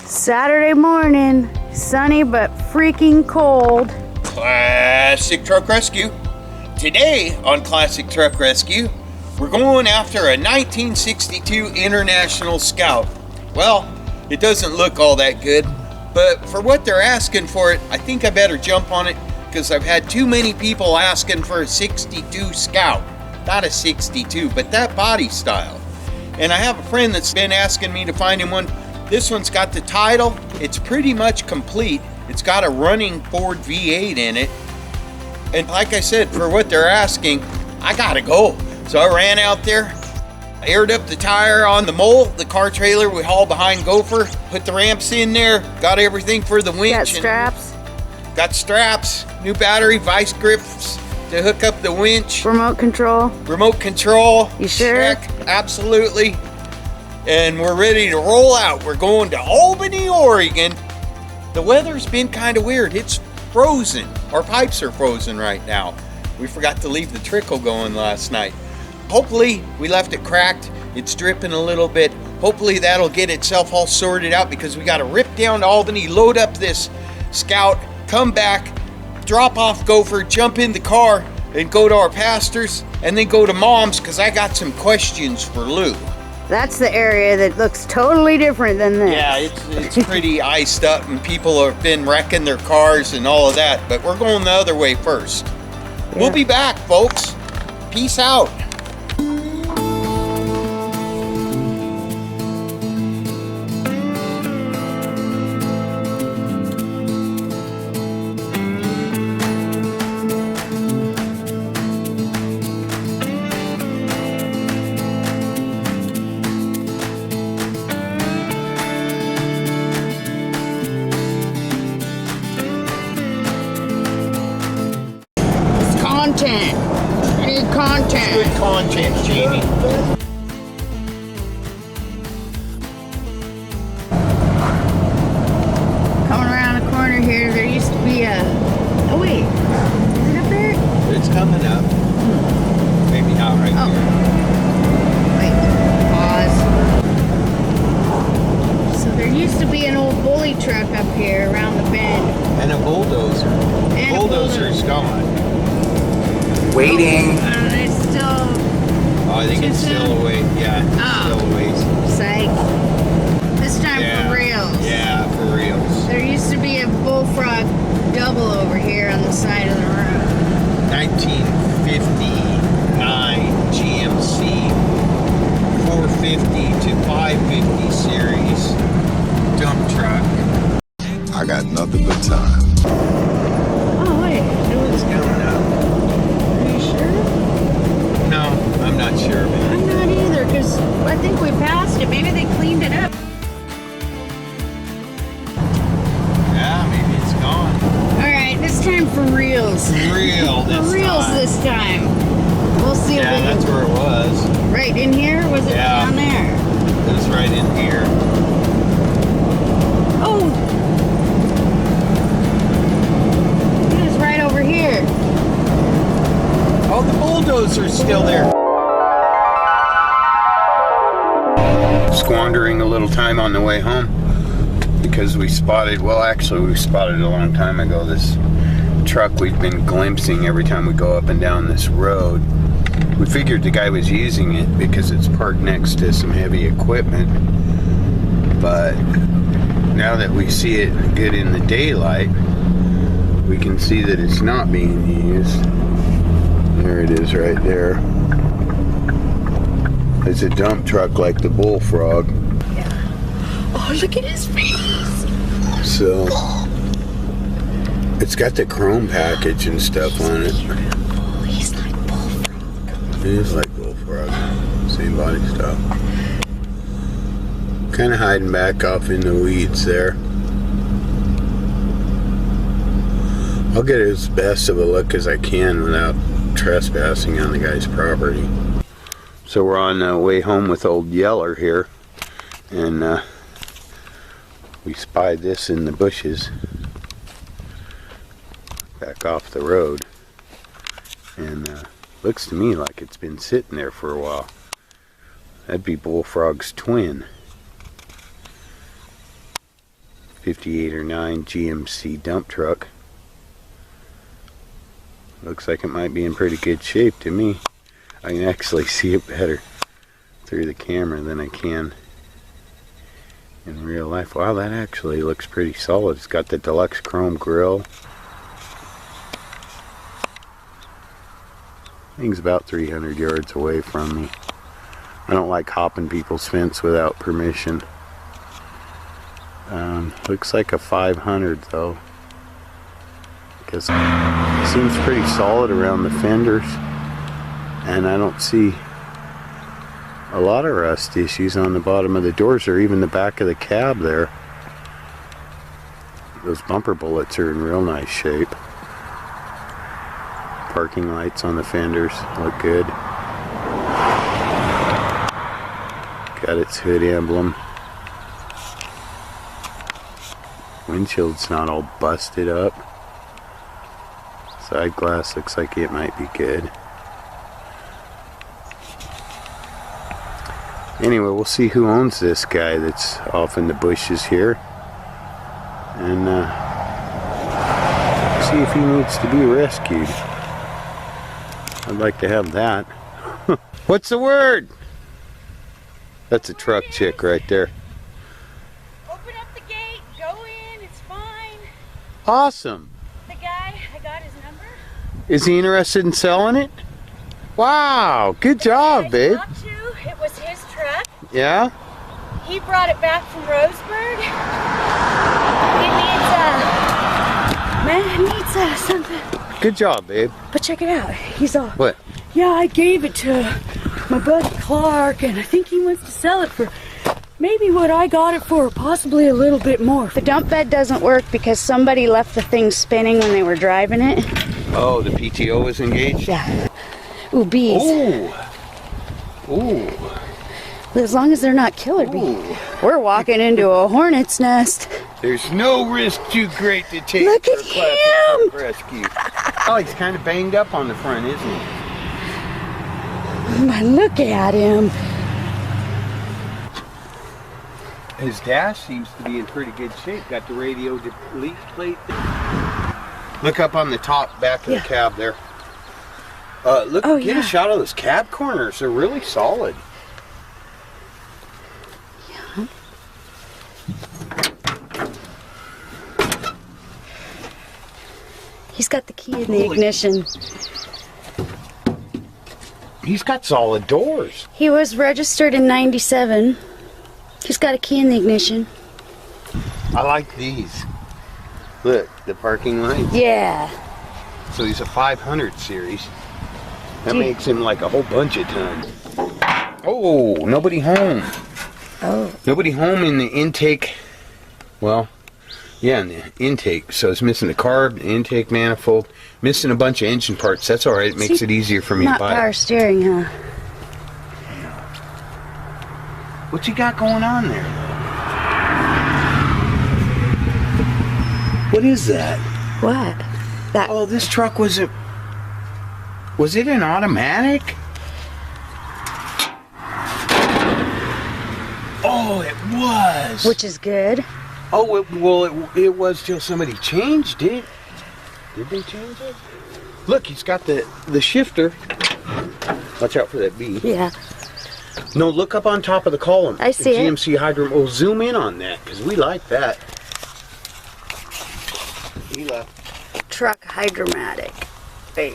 Saturday morning, sunny but freaking cold. Classic Truck Rescue. Today on Classic Truck Rescue, we're going after a 1962 International Scout. Well, it doesn't look all that good, but for what they're asking for it, I think I better jump on it because I've had too many people asking for a 62 Scout. Not a 62, but that body style. And I have a friend that's been asking me to find him one. This one's got the title. It's pretty much complete. It's got a running Ford V8 in it. And like I said, for what they're asking, I gotta go. So I ran out there, aired up the tire on the mole, the car trailer we haul behind Gopher, put the ramps in there, got everything for the winch. Got straps? Got straps, new battery, vice grips to hook up the winch. Remote control? Remote control. You sure? Check, absolutely. And we're ready to roll out. We're going to Albany, Oregon. The weather's been kind of weird. It's frozen. Our pipes are frozen right now. We forgot to leave the trickle going last night. Hopefully, we left it cracked. It's dripping a little bit. Hopefully that'll get itself all sorted out because we got to rip down to Albany, load up this Scout, come back, drop off Gopher, jump in the car, and go to our pastor's, and then go to Mom's because I got some questions for Lou. That's the area that looks totally different than this. Yeah, it's pretty iced up and people have been wrecking their cars and all of that, but we're going the other way first. Yeah. We'll be back, folks. Peace out. I need content. Good content, Jamie. Coming around the corner here, there used to be a... Oh wait, is it up there? It's coming up. Maybe not right here. Wait, pause. So there used to be an old bully truck up here around the bend. And a bulldozer. And The bulldozer's gone. Waiting. It's still... Oh, I think it's still a ways. Yeah, still a ways. Psych. This time for reals. Yeah, for reals. There used to be a bullfrog double over here on the side of the road. 1959 GMC 450 to 550 series dump truck. I got nothing but time. Oh, wait. It's coming up. No, I'm not sure, man. I'm not either, because I think we passed it. Maybe they cleaned it up. Yeah, maybe it's gone. Alright, this time for reals. For real this For reals time. this time. We'll see if we Yeah, that's where it was. Right in here? Was it down there? It was right in here. Oh! It was right over here. Oh, the bulldozer's still there. Squandering a little time on the way home because we spotted, well actually we spotted a long time ago this truck we've been glimpsing every time we go up and down this road. We figured the guy was using it because it's parked next to some heavy equipment, but now that we see it good in the daylight, we can see that it's not being used. There it is right there. It's a dump truck like the bullfrog. Yeah. Oh, look at his face. So, it's got the chrome package and stuff on it. He's like bullfrog. It is like bullfrog. Same body style. Kind of hiding back off in the weeds there. I'll get as best of a look as I can without trespassing on the guy's property. So we're on the way home with old Yeller here, and we spied this in the bushes back off the road, and looks to me like it's been sitting there for a while. That'd be Bullfrog's twin. 58 or 9 GMC Dump Truck. Looks like it might be in pretty good shape to me. I can actually see it better through the camera than I can in real life. Wow, that actually looks pretty solid. It's got the deluxe chrome grille. Thing's about 300 yards away from me. I don't like hopping people's fence without permission. Looks like a 500 though. Because it seems pretty solid around the fenders. And I don't see a lot of rust issues on the bottom of the doors or even the back of the cab there. Those bumper bullets are in real nice shape. Parking lights on the fenders look good. Got its hood emblem. Windshield's not all busted up. Side glass looks like it might be good. Anyway, we'll see who owns this guy that's off in the bushes here. And see if he needs to be rescued. I'd like to have that. What's the word? That's a truck chick right there. Open up the gate, go in, it's fine. Awesome. The guy, I got his number. Is he interested in selling it? Wow, good job, babe. It was his truck. Yeah? He brought it back from Roseburg. It needs something. Good job, babe. But check it out. He's all, What? yeah, I gave it to my buddy Clark, and I think he wants to sell it for maybe what I got it for, possibly a little bit more. The dump bed doesn't work because somebody left the thing spinning when they were driving it. Oh, the PTO was engaged? Yeah. Ooh, bees. Ooh. Ooh. As long as they're not killer bees. We're walking into a hornet's nest. There's no risk too great to take. Look for at classic truck rescue. Oh, he's kind of banged up on the front, isn't he? Look at him. His dash seems to be in pretty good shape. Got the radio delete plate there. Look up on the top back of the cab there. Look, get a shot of those cab corners. They're really solid. Yeah. He's got the key in the ignition. He's got solid doors. He was registered in '97. He's got a key in the ignition. I like these. Look, the parking lights. Yeah. So he's a 500 series. That makes him like a whole bunch of tons. Oh, nobody home. Oh. Nobody home in the intake. Well, yeah, in the intake. So it's missing the carb, the intake manifold, missing a bunch of engine parts. That's all right. It makes it easier for me to Not buy. power steering, huh? What you got going on there? What is that? What? That. Oh, this truck was it an automatic? Oh, it was. Which is good. Oh, it was till somebody changed it. Did they change it? Look, he's got the shifter. Watch out for that bee. Yeah. No, look up on top of the column. I see the it. GMC Hydro. We'll zoom in on that because we like that. He left. Truck hydromatic. Wait.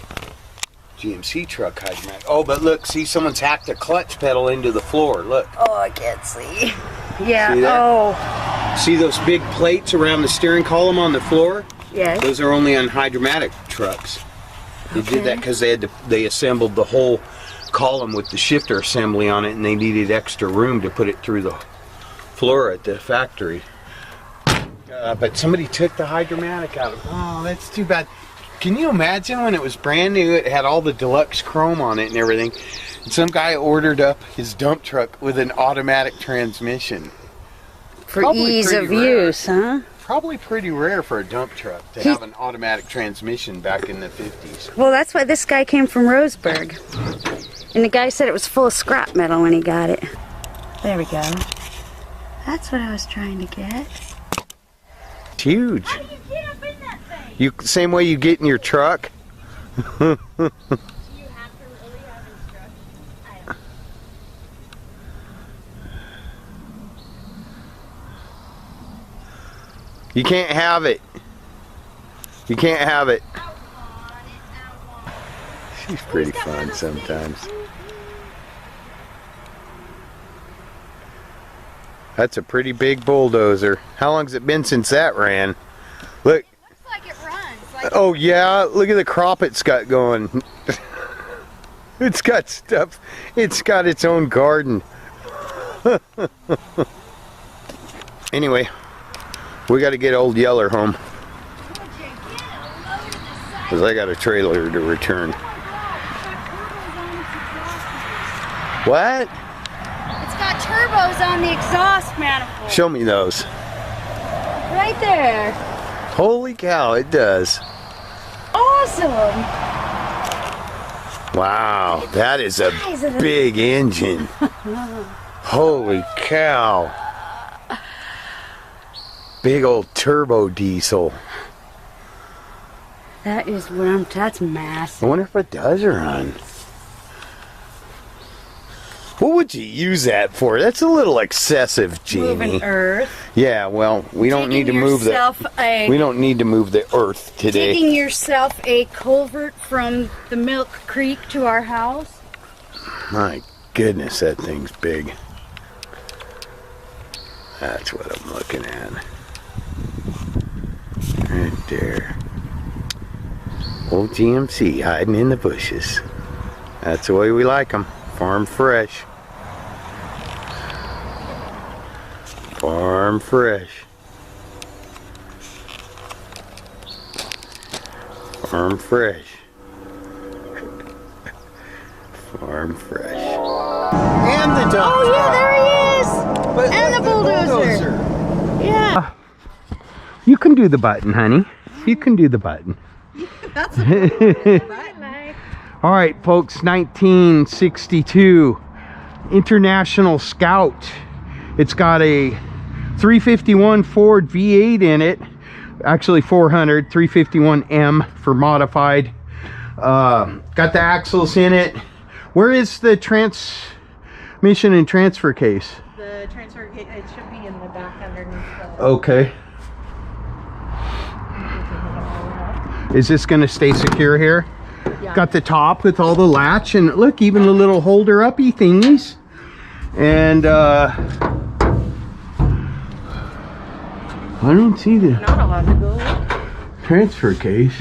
GMC truck hydromatic. Oh, but look, see, someone's hacked a clutch pedal into the floor. Look. Oh, I can't see. Yeah. See that? Oh. See those big plates around the steering column on the floor? Yes. Those are only on hydromatic trucks. They did that because they assembled the whole column with the shifter assembly on it, and they needed extra room to put it through the floor at the factory. But somebody took the hydromatic out of it. Oh, that's too bad. Can you imagine when it was brand new, it had all the deluxe chrome on it and everything, and some guy ordered up his dump truck with an automatic transmission. For Probably ease of pretty rare. use, huh? Probably pretty rare for a dump truck to have an automatic transmission back in the 50s. Well, that's why this guy came from Roseburg. And the guy said it was full of scrap metal when he got it. There we go. That's what I was trying to get. huge. How do you get up in that thing? You same way you get in your truck. Do you have to really have instructions? I don't. You can't have it. You can't have it. I want it. She's pretty fun sometimes. That's a pretty big bulldozer. How long's it been since that ran? Look. Looks like it runs. Like Oh yeah, look at the crop it's got going. It's got stuff. It's got its own garden. Anyway, we got to get old Yeller home. Because I got a trailer to return. What? it's got turbos on the exhaust manifold. Show me those. Right there. Holy cow, it does. Awesome. Wow, that is a Size of the- big engine. Holy cow. Big old turbo diesel. That is what that's I massive. wonder if it does run. What would you use that for? That's a little excessive, Jamie. Moving earth. Yeah, well, we don't need to move the we don't need to move the earth today. Digging yourself a culvert from the Milk Creek to our house. My goodness, that thing's big. That's what I'm looking at. Right there. Old GMC hiding in the bushes. That's the way we like them. Farm fresh. Farm fresh. Farm fresh. Farm fresh. And the dump Oh yeah, truck. there he is. But And look, the bulldozer. Yeah. You can do the button, honey. You can do the button. That's a button. All right, folks, 1962 International Scout. It's got a 351 Ford V8 in it. Actually 400, 351M for modified. Got the axles in it. Where is the transmission and transfer case? The transfer gate, it should be in the back underneath the... Okay. Is this going to stay secure here? Yeah. Got the top with all the latch, and look, even the little holder uppy thingies. And I don't see the Not allowed to go. transfer case.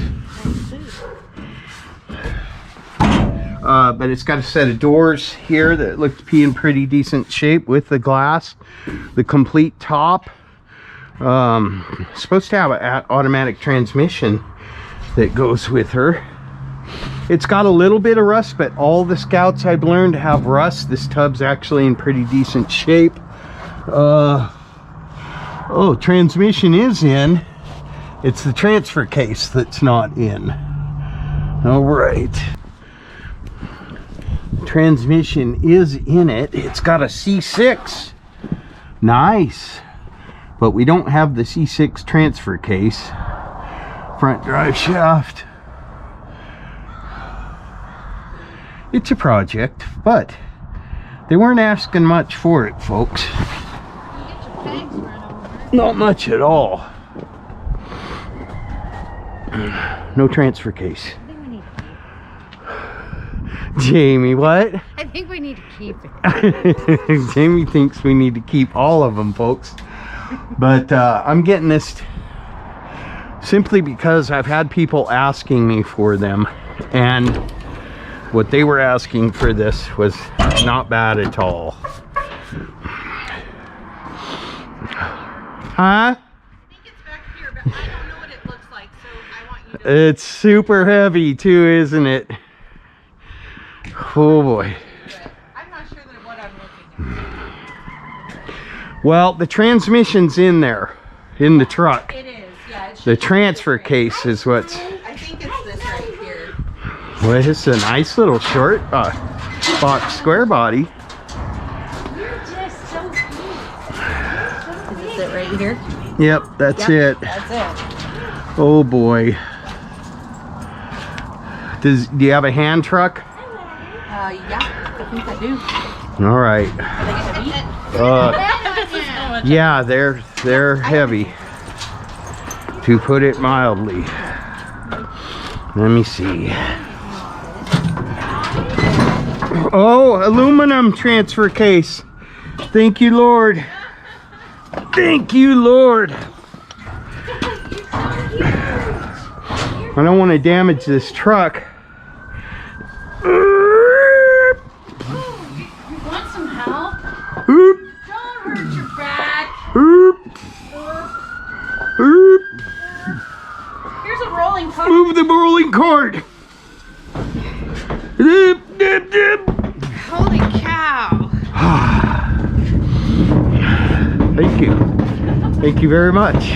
But it's got a set of doors here that look to be in pretty decent shape with the glass. The complete top. Supposed to have an automatic transmission that goes with her. It's got a little bit of rust, but all the Scouts I've learned have rust. This tub's actually in pretty decent shape. Oh, transmission is in. It's the transfer case that's not in. All right. Transmission is in it. It's got a C6. Nice. But we don't have the C6 transfer case. Front drive shaft. It's a project, but they weren't asking much for it, folks. Not much at all. No transfer case. Jamie, what? I think we need to keep it. Jamie thinks we need to keep all of them, folks. But I'm getting this simply because I've had people asking me for them, and what they were asking for this was not bad at all. Huh? I think it's back here, but I don't know what it looks like, so I want you to... It's super heavy too, isn't it? Oh boy. I'm not sure that what I'm looking at. Well, the transmission's in there, in the truck. It is, yeah. It should The be transfer this right. case is what's... I think it's this right here. Well, it's a nice little short box square body. You're just so cute. Is this it right here? Yep, that's it. That's it. Oh boy. Do you have a hand truck? Yeah, I think I do. All right. Are they heavy? Yeah, they're heavy, to put it mildly. Let me see. Oh, aluminum transfer case. Thank you, Lord. Thank you, Lord. I don't want to damage this truck. Want some help? Oop, Don't hurt your back. oop, oop. Here's a rolling cart. Move the rolling cart. Dip, dip, dip. Holy cow. Thank you. Thank you very much.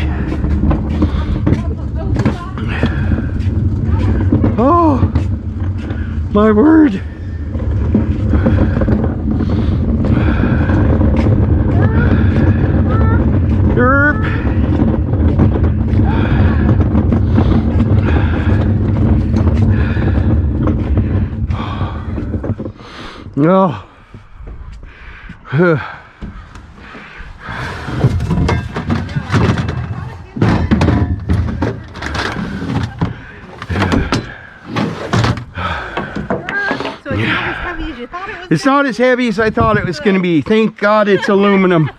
Oh, my word. Derp. Oh. So it's not as heavy as you thought it was. It's not as heavy as I thought it was going to be. Thank God it's aluminum.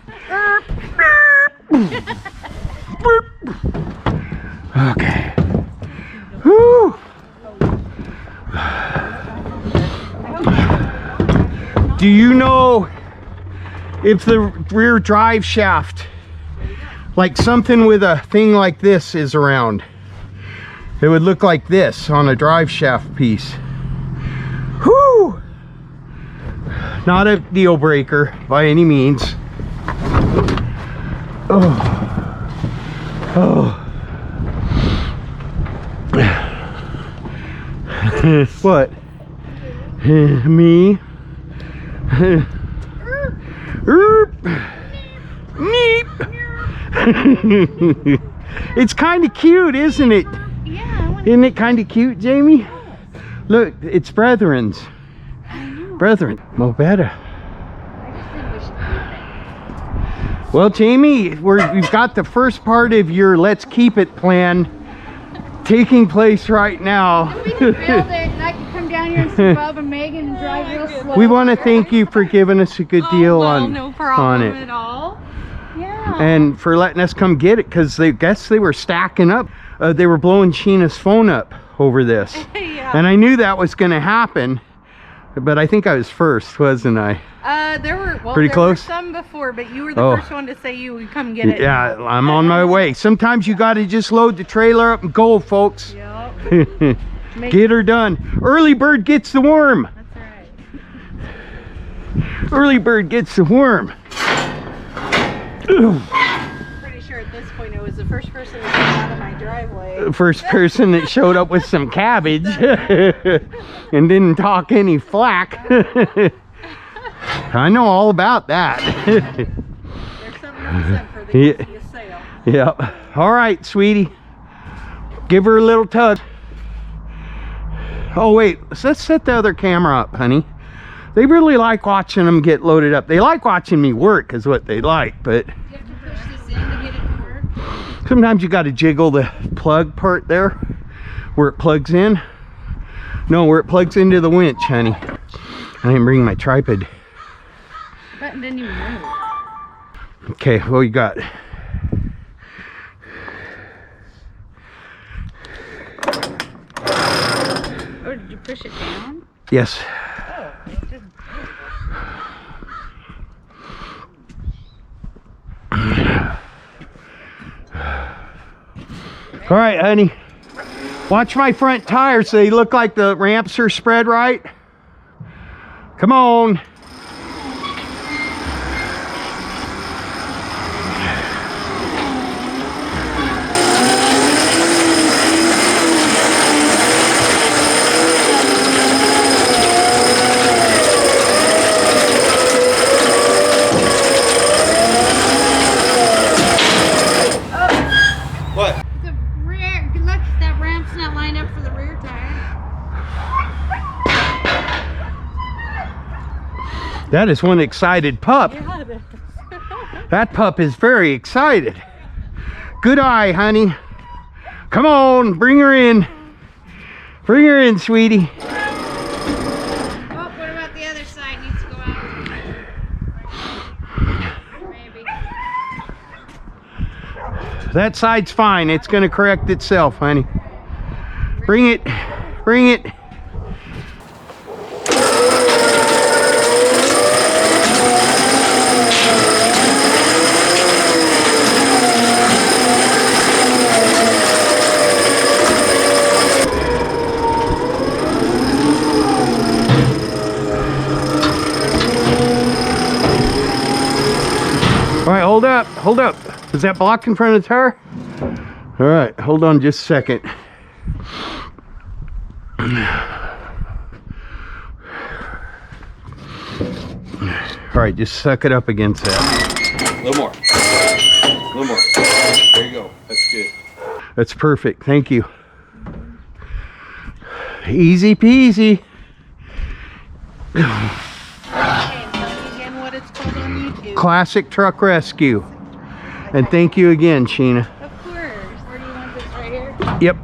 Okay. Whew. Do you know if the rear drive shaft, like something with a thing like this, is around? It would look like this on a drive shaft piece. Whew! Not a deal breaker by any means. Oh. Oh. What? Me? Meep. It's kind of cute, isn't it? Yeah. Isn't it kind of cute, Jamie? Look, it's Brethren's. Brethren, mo better. Well, Jamie, we've got the first part of your Let's Keep It plan taking place right now. We can build it and I can come down here and see Bob and Megan and drive real slow. We want to thank you for giving us a good deal on, no problem on it. at all. Yeah. And for letting us come get it, because they guess they were stacking up. They were blowing Sheena's phone up over this. Yeah. And I knew that was going to happen, but I think I was first, wasn't I? There were Pretty close? Were some before, but you were the first one to say you would come get it. Yeah, I'm on my way. Sometimes you got to just load the trailer up and go, folks. Yep. Get her done. Early bird gets the worm. That's right. Early bird gets the worm. Pretty sure at this point it was the first person that got out of my driveway. The first person that showed up with some cabbage and didn't talk any flack. I know all about that. There's something to be said for the easiest sale. Yep. All right, sweetie. Give her a little tug. Oh, wait. Let's set the other camera up, honey. They really like watching them get loaded up. They like watching me work is what they like, but You have to push this in to get it to work. sometimes you got to jiggle the plug part there where it plugs in. No, where it plugs into the winch, honey. I didn't bring my tripod. Button didn't even move. Okay, what you got? Oh, did you push it down? Yes. All right, honey. Watch my front tires. They look like the ramps are spread right. Come on. That is one excited pup. Yeah, it is. That pup is very excited. Good eye, honey. Come on, bring her in. Bring her in, sweetie. Oh, what about the other side? Needs to go out. Maybe. That side's fine. It's going to correct itself, honey. Bring it. Bring it. All right, hold up, hold up. Is that block in front of the tire? All right, hold on just a second. All right, just suck it up against that. A little more. A little more. There you go. That's good. That's perfect, thank you. Easy peasy. Okay, tell me again what it's called on YouTube. Classic Truck Rescue. And thank you again, Sheena. Of course. Where do you want this, right here? Yep.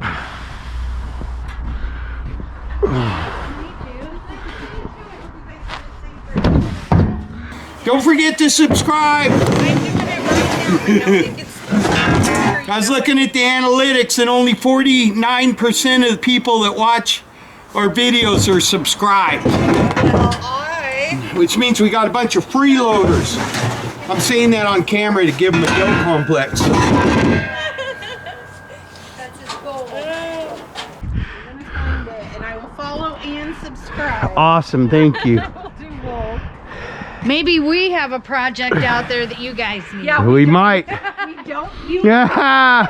Don't forget to subscribe. I'm doing it right now. I don't think it's I was looking at the analytics and only 49% of the people that watch our videos are subscribed. Which means we got a bunch of freeloaders. I'm saying that on camera to give them a guilt complex. That's his goal. I'm gonna find it, and I will follow and subscribe. Awesome, thank you. We'll do both. Maybe we have a project out there that you guys need. Yeah, We might. we don't. You Yeah.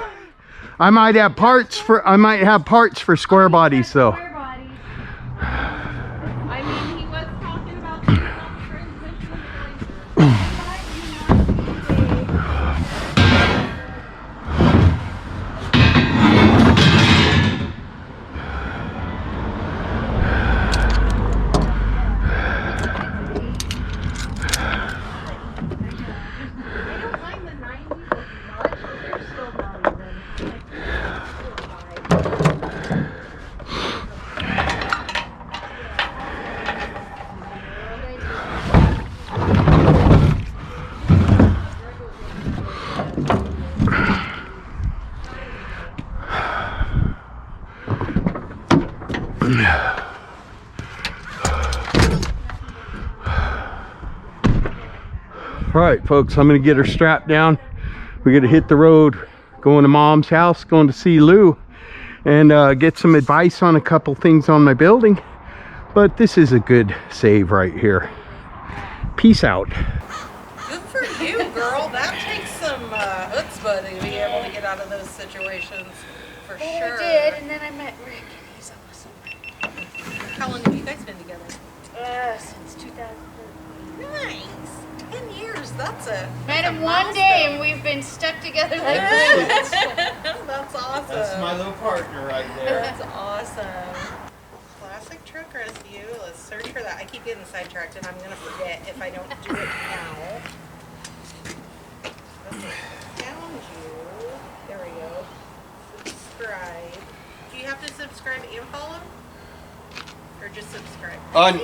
I might have parts for square bodies though. square bodies. I mean, he was talking about doing some transmission All right, folks, I'm gonna get her strapped down. We're gonna hit the road, going to Mom's house, going to see Lou, and get some advice on a couple things on my building. But this is a good save right here. Peace out. Good for you, girl. That takes some chutzpah to be able to get out of those situations, for sure. I did, and then I met Rick, and he's awesome. How long have you guys been together? Since 2013. Nice. 10 years. That's a. Met him one day, and we've been stuck together like this. That's awesome. That's my little partner right there. That's awesome. Classic Truck Rescue. Let's search for that. I keep getting sidetracked, and I'm gonna forget if I don't do it now. Okay, found you. There we go. Subscribe. Do you have to subscribe and follow? Or just subscribe? On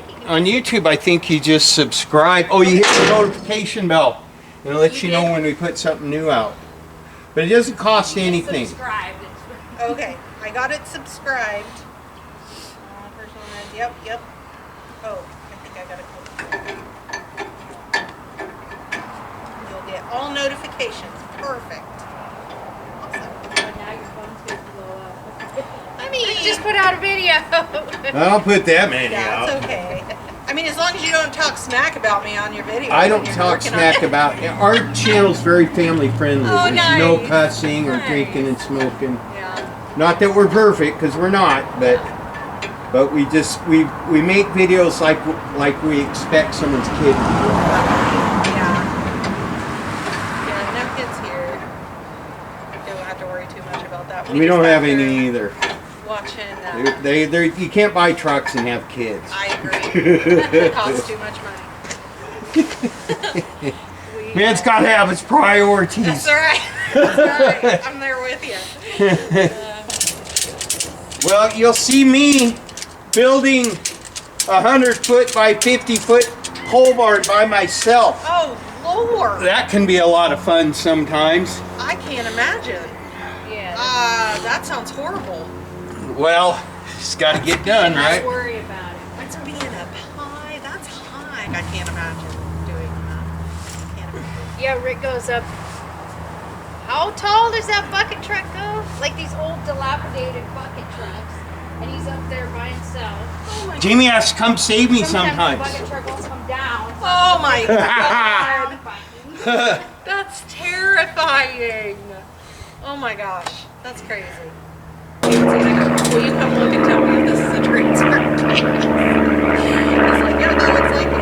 YouTube, I think you just subscribe. Oh, you hit the notification bell. It'll let you know when we put something new out. But it doesn't cost anything. Subscribe. Okay, I got it subscribed. First one is, yep. Oh, I think I got it. You'll get all notifications. Perfect. Awesome. Now your phone's going to blow up. I mean, Just put out a video. I'll put that many yeah, out. it's okay. I mean, as long as you don't talk smack about me on your video. I don't when you're talk working on smack it. about it. Our channel's very family friendly. Oh, There's nice. no cussing or Nice. drinking and smoking. Yeah. Not that we're perfect, because we're not, but we just we make videos like we expect someone's kid to do. Yeah, no kids here. Don't have to worry too much about that. We don't just have out any here either. Watching. You can't buy trucks and have kids. I agree. It costs too much money. Man's got to have his priorities. That's all right. That's all right. I'm there with you. Well, you'll see me building 100-foot by 50-foot pole barn by myself. Oh, Lord. That can be a lot of fun sometimes. I can't imagine. Yeah. That sounds horrible. Well, it's got to get done, Don't right? worry about it. That's being up high. That's high. I can't imagine doing that. Can't imagine. Yeah, Rick goes up. How tall does that bucket truck go? Like these old dilapidated bucket trucks. And he's up there by himself. Oh my Jamie has to come save me Sometimes sometimes. the bucket truck won't come down. Oh my God. God. That's terrifying. Oh my gosh. That's crazy. Will you come look and tell me if this is a transfer case? He's like, yeah, that looks like it.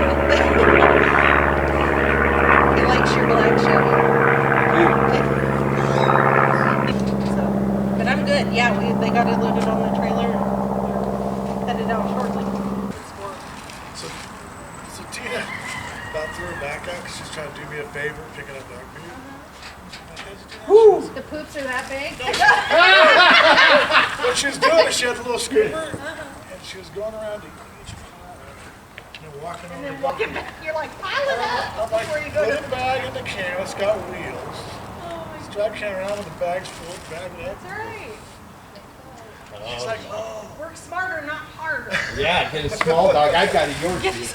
He likes your black Chevy. So, but I'm good. Yeah, they got it loaded on the trailer and we're headed out shortly. So Tina about threw her back out because she's trying to do me a favor, picking up dog food. The poops are that big? What she was doing is she had the little scooper and she was going around to each pile and then walking And over. then walking back, you're like, pile it up I'm like, before you go put to it back in the can. It's got wheels. Oh my Just drive can around with the bags full, bag it up. That's right. She's like, oh. Work smarter, not harder. Yeah, get a small dog. I've got a Yorkie.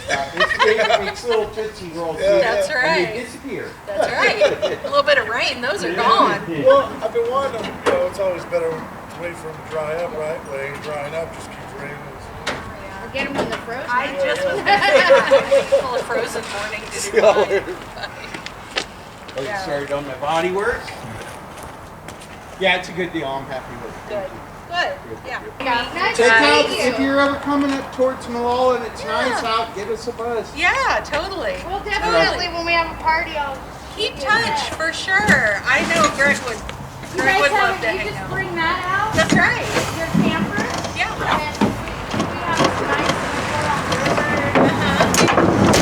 It makes little tootsie rolls. That's And right. they disappear. That's right. A little bit of rain, those are gone. Well, I've been wanting them. You know, it's always better to wait for them to dry up, right? When they ain't drying up, just keeps raining. Or get them in the frozen. I just was full of frozen morning to do mine. Oh, you started on my body work? Yeah, it's a good deal. I'm happy with it. Good. Good. Yeah. Check out if you're ever coming up towards Malala and it's nice out, give us a buzz. Yeah, totally. Well, definitely when we have a party, I'll Keep touch for sure. I know Greg would. You Greg guys would love have, to you hang just out. bring that out, That's right. your camper, Yeah. and we have this nice little on the river.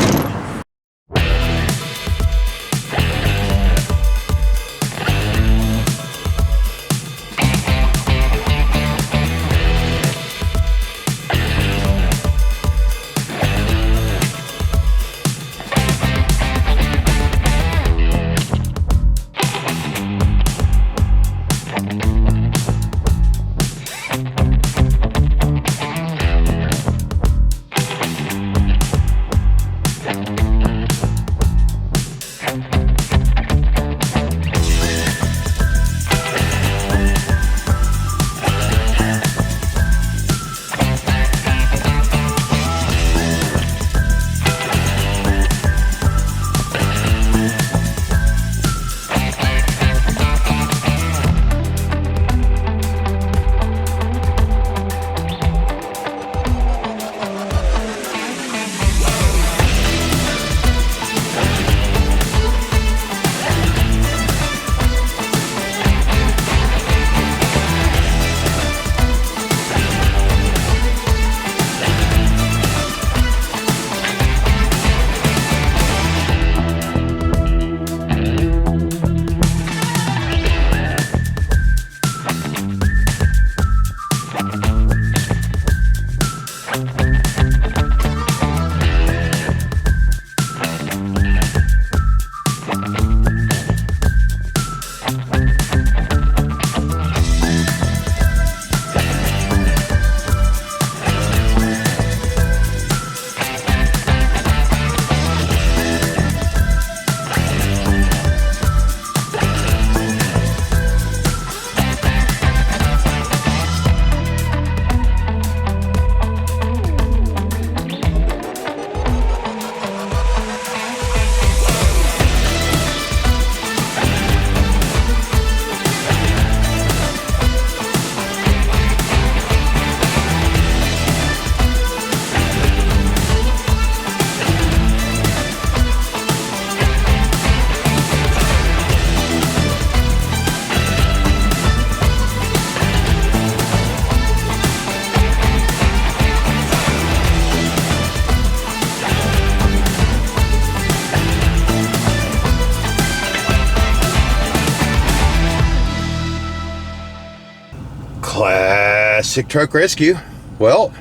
Classic Truck Rescue. Well,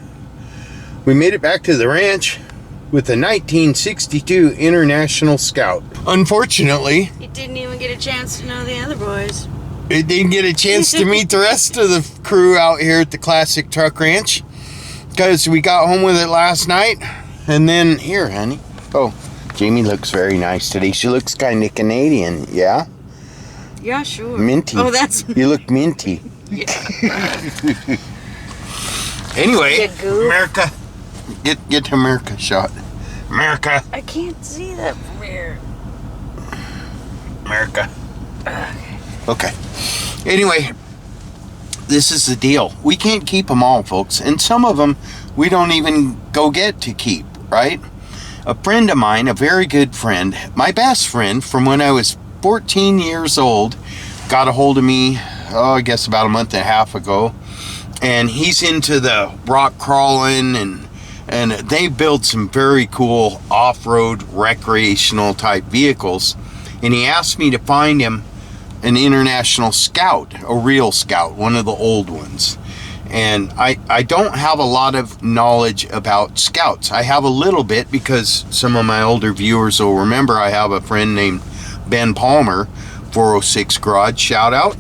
we made it back to the ranch with a 1962 International Scout. Unfortunately, You didn't even get a chance to know the other boys. it didn't get a chance to meet the rest of the crew out here at the Classic Truck Ranch because we got home with it last night. And then, here, honey. Oh, Jamie looks very nice today. She looks kind of Canadian, yeah? Yeah, sure. Minty. Oh, that's... You look minty. Anyway, You goof. America. Get the America shot. America. I can't see that from here. America. Okay. Anyway, this is the deal. We can't keep them all, folks. And some of them we don't even go get to keep, right? A friend of mine, a very good friend, my best friend from when I was 14 years old, got a hold of me, I guess about a month and a half ago. And he's into the rock crawling and they build some very cool off-road recreational type vehicles. And he asked me to find him an International Scout, a real Scout, one of the old ones. And I don't have a lot of knowledge about Scouts. I have a little bit because some of my older viewers will remember I have a friend named Ben Palmer, 406 Garage, shout out,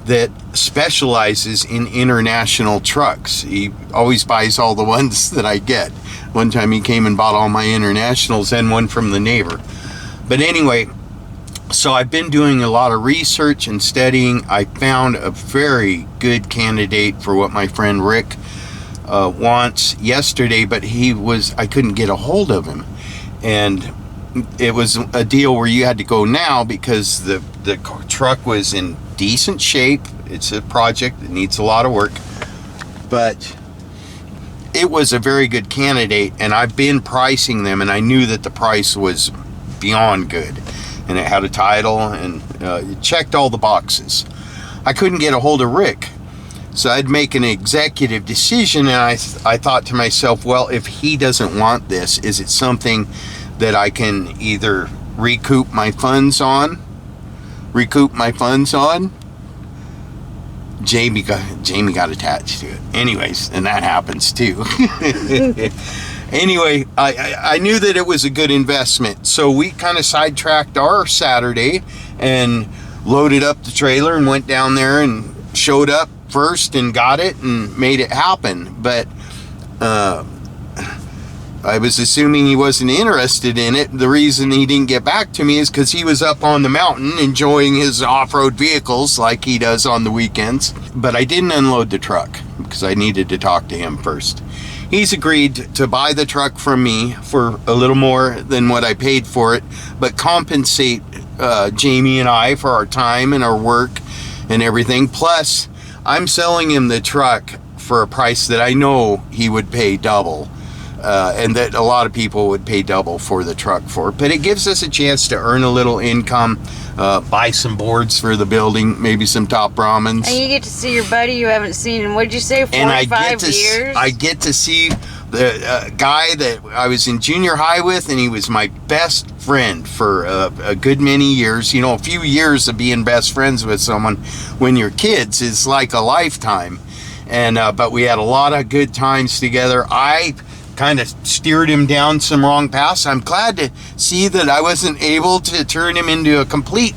that specializes in international trucks. He always buys all the ones that I get. One time he came and bought all my internationals and one from the neighbor. But anyway, so I've been doing a lot of research and studying. I found a very good candidate for what my friend Rick wants yesterday, but I couldn't get a hold of him. And it was a deal where you had to go now because the truck was in decent shape. It's a project that needs a lot of work, but it was a very good candidate, and I've been pricing them, and I knew that the price was beyond good, and it had a title, and it checked all the boxes. I couldn't get a hold of Rick, so I'd make an executive decision, and I thought to myself, well, if he doesn't want this, is it something that I can either recoup my funds on? Jamie got attached to it. Anyways, and that happens too. Anyway, I knew that it was a good investment. So we kind of sidetracked our Saturday and loaded up the trailer and went down there and showed up first and got it and made it happen. But I was assuming he wasn't interested in it. The reason he didn't get back to me is because he was up on the mountain enjoying his off-road vehicles like he does on the weekends. But I didn't unload the truck because I needed to talk to him first. He's agreed to buy the truck from me for a little more than what I paid for it, but compensate Jamie and I for our time and our work and everything. Plus, I'm selling him the truck for a price that I know he would pay double. And that a lot of people would pay double for the truck for. But it gives us a chance to earn a little income, buy some boards for the building, maybe some top ramens. And you get to see your buddy you haven't seen in, what did you say, 45 years? I get to see the guy that I was in junior high with, and he was my best friend for a good many years. You know, a few years of being best friends with someone when you're kids is like a lifetime. And but we had a lot of good times together. I kind of steered him down some wrong paths. I'm glad to see that I wasn't able to turn him into a complete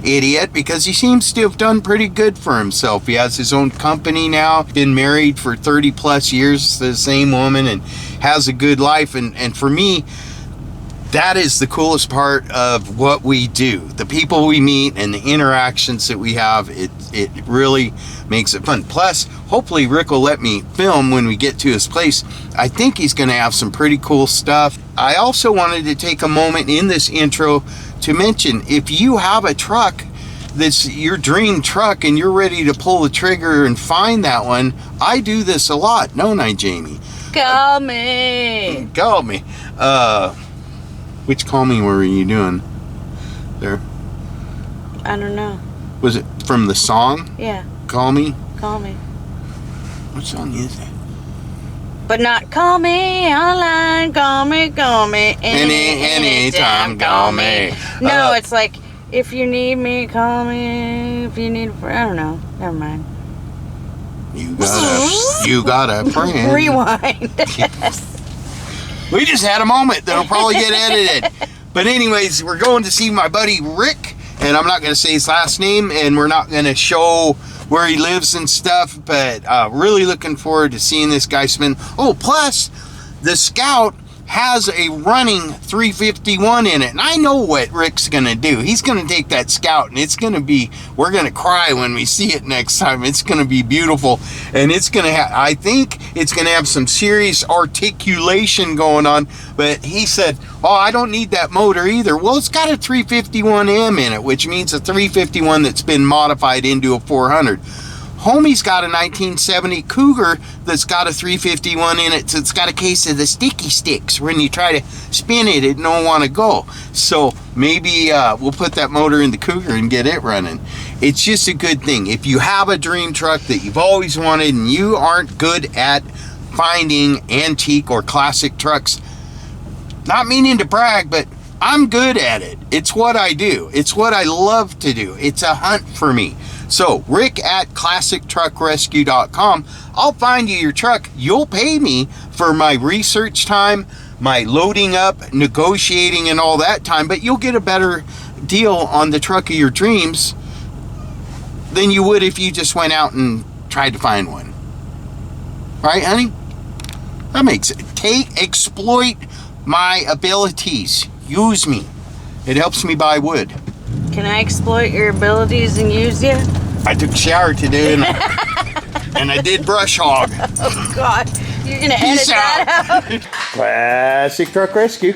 idiot because he seems to have done pretty good for himself. He has his own company now, been married for 30 plus years to the same woman, and has a good life. And for me, that is the coolest part of what we do. The people we meet and the interactions that we have, it really makes it fun. Plus, hopefully Rick will let me film when we get to his place. I think he's going to have some pretty cool stuff. I also wanted to take a moment in this intro to mention, if you have a truck that's your dream truck and you're ready to pull the trigger and find that one, I do this a lot, don't I, Jamie? Call me. Call me. Which call me were you doing there? I don't know. Was it from the song? Yeah. Call me? Call me. What song is that? But not call me online, call me, anytime, call me. No, it's like, if you need me, call me, if you need, I don't know, never mind. You got a friend. Rewind. We just had a moment that'll probably get edited. But anyways, we're going to see my buddy Rick, and I'm not going to say his last name, and we're not going to show where he lives and stuff, but really looking forward to seeing this guy spin. Oh, plus the Scout has a running 351 in it, and I know what Rick's gonna do. He's gonna take that Scout, and it's gonna be, we're gonna cry when we see it next time. It's gonna be beautiful, and it's gonna have, I think it's gonna have some serious articulation going on. But he said, oh, I don't need that motor either. Well, it's got a 351M in it, which means a 351 that's been modified into a 400. Homie's got a 1970 Cougar that's got a 351 in it, so it's got a case of the sticky sticks. When you try to spin it, it don't want to go. So maybe we'll put that motor in the Cougar and get it running. It's just a good thing. If you have a dream truck that you've always wanted and you aren't good at finding antique or classic trucks, not meaning to brag, but I'm good at it. It's what I do. It's what I love to do. It's a hunt for me. So Rick at classictruckrescue.com. I'll find you your truck. You'll pay me for my research time, my loading up, negotiating, and all that time, but you'll get a better deal on the truck of your dreams than you would if you just went out and tried to find one. Right, honey? That makes it. Exploit my abilities. Use me. It helps me buy wood. Can I exploit your abilities and use you? I took a shower today and I did brush hog. Oh God, you're gonna edit that out. Classic Truck Rescue.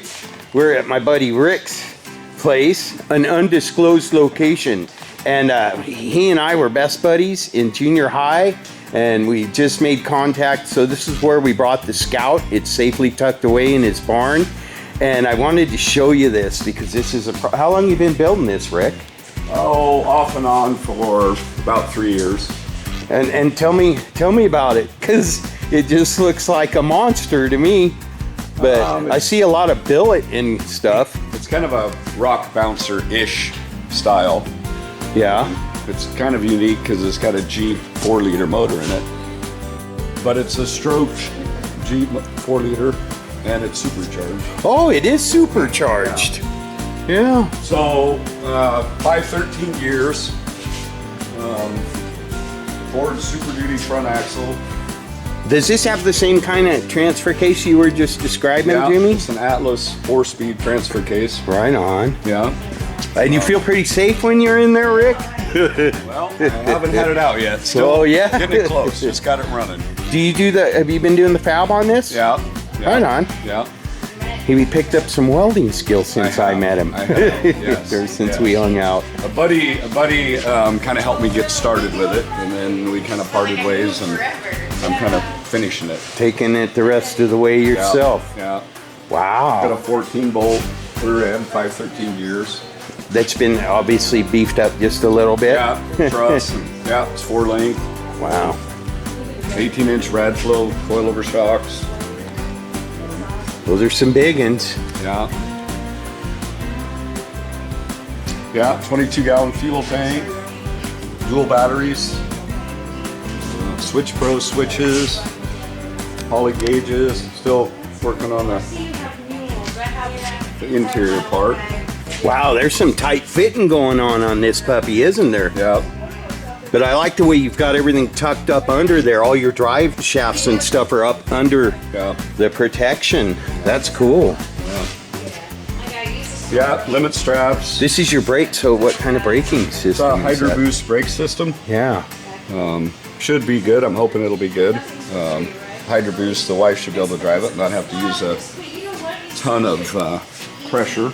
We're at my buddy Rick's place, an undisclosed location. And he and I were best buddies in junior high, and we just made contact. So this is where we brought the Scout. It's safely tucked away in his barn. And I wanted to show you this because this is how long you been building this, Rick? Oh, off and on for about 3 years. And tell me about it, because it just looks like a monster to me. But I see a lot of billet and stuff. It's kind of a rock bouncer-ish style. Yeah. It's kind of unique because it's got a G 4-liter motor in it. But it's a stroked G 4-liter. And it's supercharged. Oh, it is supercharged. Yeah. So, 513 gears, Ford Super Duty front axle. Does this have the same kind of transfer case you were just describing, Yeah, Jimmy? it's an Atlas 4-speed transfer case. Right on. Yeah. And you feel pretty safe when you're in there, Rick? Well, I haven't had it out yet. Still Oh, yeah? getting it close. Just got it running. Do you do have you been doing the fab on this? Yeah. Right on. Yeah. He picked up some welding skills since I met him. I have, yes, Or since yes. we hung out. A buddy kind of helped me get started with it, and then we kind of parted ways, and I'm kind of finishing it. Taking it the rest of the way yourself. Yeah. Got a Wow. 14-bolt rear end, 513 gears. That's been obviously beefed up just a little bit. Yeah, truss, and it's 4-length, Wow. 18-inch rad flow coilover shocks. Those are some big ones. Yeah. Yeah, 22-gallon fuel tank, dual batteries, Switch Pro switches, poly gauges. Still working on the interior part. Wow, there's some tight fitting going on this puppy, isn't there? Yeah. But I like the way you've got everything tucked up under there. All your drive shafts and stuff are up under the protection. That's cool. Yeah, limit straps. This is your brake, so what kind of braking system It's a is Hydro that? Boost brake system. Yeah. Should be good. I'm hoping it'll be good. Hydro Boost, the wife should be able to drive it and not have to use a ton of pressure.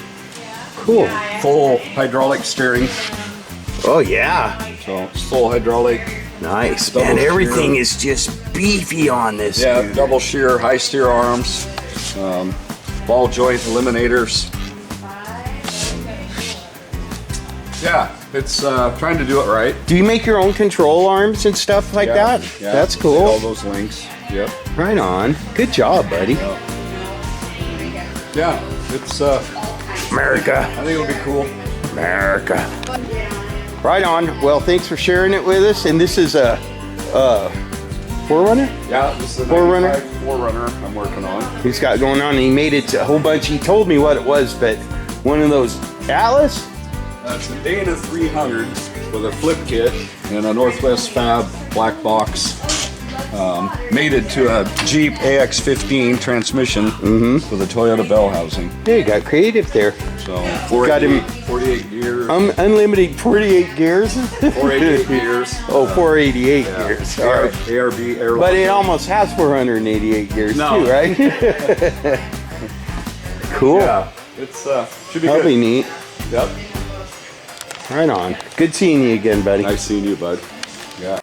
Cool. Full hydraulic steering. Oh, yeah. So it's full hydraulic. Nice. Double Man, everything steer. is just beefy on this. Yeah, dude. double shear, high steer arms, ball joint eliminators. Yeah, it's trying to do it right. Do you make your own control arms and stuff like that? Yeah, That's all cool. those links. Yep. Right on. Good job, buddy. Yeah, it's. America. I think it'll be cool. America. Right on. Well, thanks for sharing it with us. And this is a 4Runner? Yeah, this is a 4Runner? 95 4Runner I'm working on. He's got going on. And he made it a whole bunch. He told me what it was, but one of those Atlas? It's a Dana 300 with a flip kit and a Northwest Fab black box. Mated to a Jeep AX15 transmission with a Toyota bell housing. Yeah, you got creative there. So Got him 48 gears. unlimited 48 gears. 488 gears. Oh, 488 gears. All right. ARB air. But it almost has 488 gears No. too, right? Cool. Yeah, it's should be That'll good. be neat. Yep. Right on. Good seeing you again, buddy. Nice seeing you, bud. Yeah.